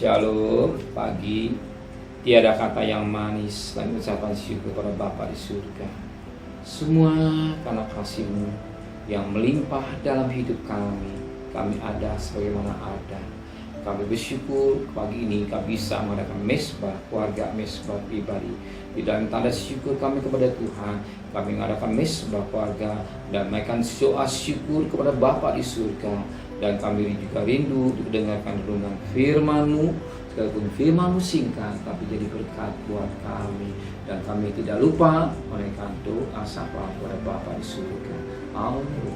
Shalom, pagi. Tiada kata yang manis dan ucapan syukur kepada Bapa di surga. Semua karena kasih-Mu yang melimpah dalam hidup kami. Kami ada sebagaimana ada. Kami bersyukur pagi ini kami bisa mengadakan mesbah, keluarga mesbah pribadi. Di dalam tanda syukur kami kepada Tuhan, kami mengadakan mesbah keluarga dan menaikkan doa syukur kepada Bapa di surga. Dan kami juga rindu untuk mendengarkan renungan firman-Mu, sekalipun firman-Mu singkat, tapi jadi berkat buat kami. Dan kami tidak lupa menaikkan doa sapa kepada Bapa di surga. Amin.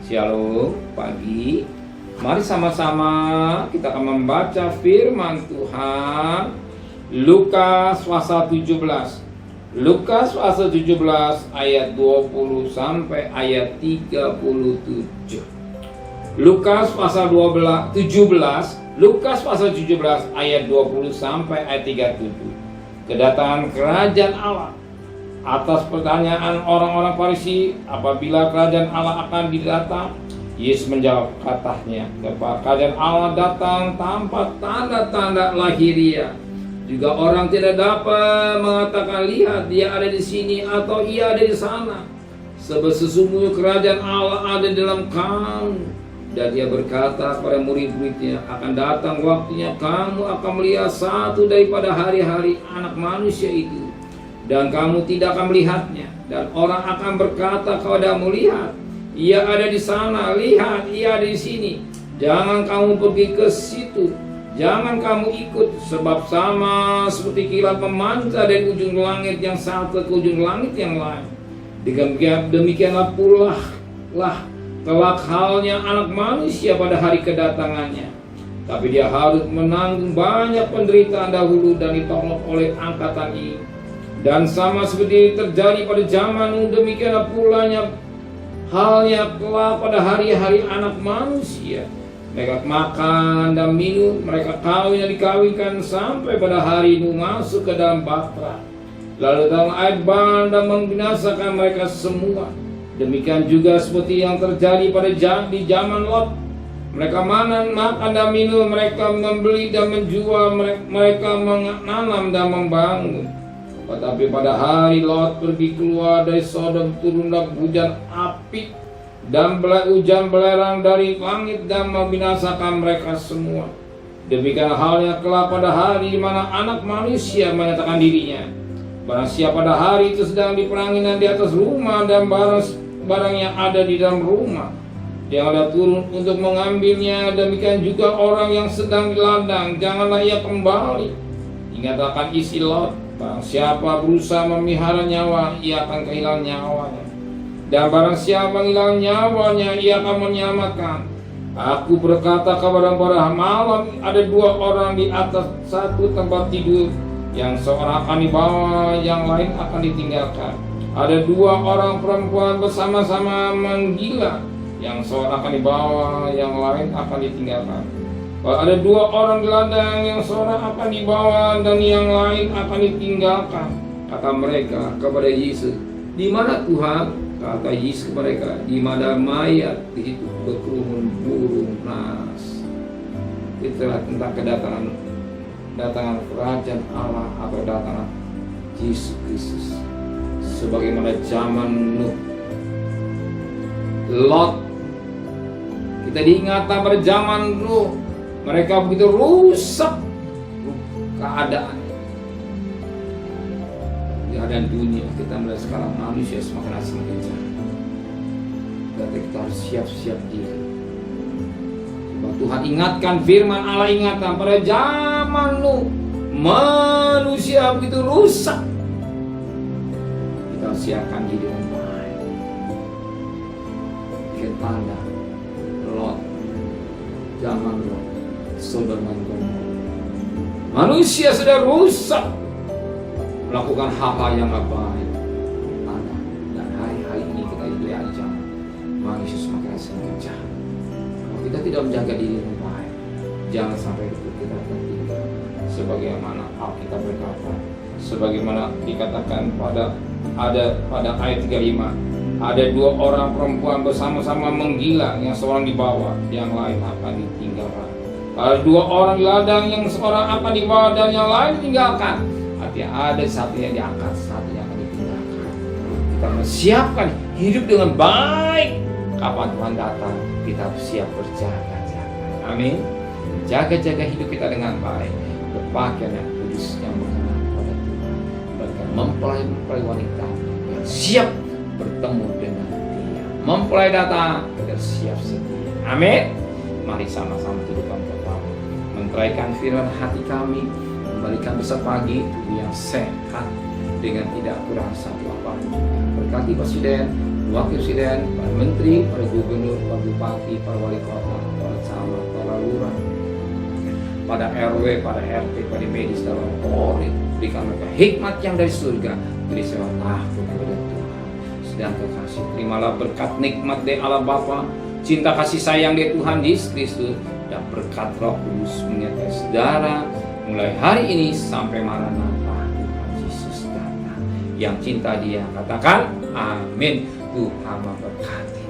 Shalom, pagi. Mari sama-sama kita akan membaca firman Tuhan. Lukas pasal 17. Lukas pasal 17 ayat 20 sampai ayat 37. Lukas pasal 17, Lukas pasal 17 ayat 20 sampai ayat 37. Kedatangan kerajaan Allah. Atas pertanyaan orang-orang Farisi, apabila kerajaan Allah akan didatang, Yesus menjawab, katanya, kerajaan Allah datang tanpa tanda-tanda lahiriah. Juga orang tidak dapat mengatakan, lihat dia ada di sini atau ia ada di sana. Sebab sesungguhnya kerajaan Allah ada dalam kamu. Dan dia berkata kepada murid-muridnya, akan datang waktunya kamu akan melihat satu daripada hari-hari anak manusia itu, dan kamu tidak akan melihatnya. Dan orang akan berkata kepadamu, lihat, ia ada di sana, lihat, ia ada di sini. Jangan kamu pergi ke situ, jangan kamu ikut, sebab sama seperti kilat memancar dari ujung langit yang satu ke ujung langit yang lain. Demikianlah pula kelak halnya anak manusia pada hari kedatangannya. Tapi dia harus menanggung banyak penderitaan dahulu dan ditolong oleh angkatan ini. Dan sama seperti terjadi pada zaman, demikianlah pulanya halnya kelak pada hari-hari anak manusia. Mereka makan dan minum, mereka kawin dan dikawinkan sampai pada hari Nuh masuk ke dalam bahtera. Lalu dalam air ban dan membinasakan mereka semua. Demikian juga seperti yang terjadi di zaman Lot. Mereka makan dan minum, mereka membeli dan menjual, mereka menanam dan membangun. Tetapi pada hari Lot pergi keluar dari Sodom, turunlah hujan api dan hujan belerang dari langit dan membinasakan mereka semua. Demikian halnya kelak pada hari di mana anak manusia menyatakan dirinya. Barang siapa pada hari itu sedang diperangi di atas rumah dan barang yang ada di dalam rumah, yang ada turun untuk mengambilnya. Demikian juga orang yang sedang di ladang, janganlah ia kembali. Ingatlah akan isi Lot. Barang siapa berusaha memelihara nyawa, ia akan kehilangan nyawanya. Dan barang siapa menghilang nyawanya, ia akan menyelamatkan. Aku berkata kepada malam, ada dua orang di atas satu tempat tidur, yang seorang akan dibawa, yang lain akan ditinggalkan. Ada dua orang perempuan bersama-sama menggila, yang seorang akan dibawa, yang lain akan ditinggalkan. Ada dua orang di ladang, yang seorang akan dibawa dan yang lain akan ditinggalkan. Kata mereka kepada Yesus, di mana Tuhan? Kata Yesus kepada mereka, di mana mayat di situ berkerumun burung nas. Itulah tentang kedatangan kerajaan Allah atau datangan Yesus Kristus. Sebagaimana zaman Nuh, Lot, kita diingatkan pada zaman Nuh, mereka begitu rusak keadaan dunia. Kita melihat sekarang manusia semakin jahat. Berarti kita harus siap-siap diri. Sebab Tuhan ingatkan, firman Allah ingatkan pada zaman Nuh, manusia begitu rusak. Kita siapkan diri dengan baik. Bikin tanda Lot, zaman Lot, Sodom dan Gomora. Manusia sudah rusak, melakukan hal-hal yang gak baik. Tanda. Dan hari-hari ini kita lihat zaman manusia semakin jahat. Kalau kita tidak menjaga diri dengan baik, jangan sampai kita tertinggal. Sebagaimana Alkitab berkata, sebagaimana dikatakan pada ayat 35, ada dua orang perempuan bersama-sama menggila, yang seorang dibawa, yang lain akan ditinggalkan. Kalau 2 orang di ladang, yang seorang apa di bawah dan yang lain ditinggalkan, artinya ada satu yang diangkat, satu yang akan ditinggalkan. Kita menyiapkan hidup dengan baik. Kapan Tuhan datang, kita siap berjaga-jaga. Amin. Jaga-jaga hidup kita dengan baik, berpakaian yang kudus yang mengenal pada Tuhan, bahkan mempelai wanita yang siap bertemu dengan Dia, mempelai datang agar siap sedia. Amin. Mari sama-sama tuduhkan kepala, menteraikan firman hati kami, kembalikan besar pagi yang sehat dengan tidak kurang satu apapun. Berkati Presiden, Wakil Presiden, para Menteri, para Gubernur, para Bupati, para Wali Kota, para camat, para lurah, pada RW, pada RT, pada medis, dalam Polri, berikan mereka hikmat yang dari surga, beri sewa takut kepada Tuhan. Sedang kekasih, terimalah berkat nikmat dari Allah Bapa, cinta kasih sayang dari Tuhan Yesus Kristus, dan berkat Roh Kudus menyertai saudara mulai hari ini sampai Maranatha Tuhan Yesus datang. Yang cinta Dia katakan amin. Tuhan memberkati.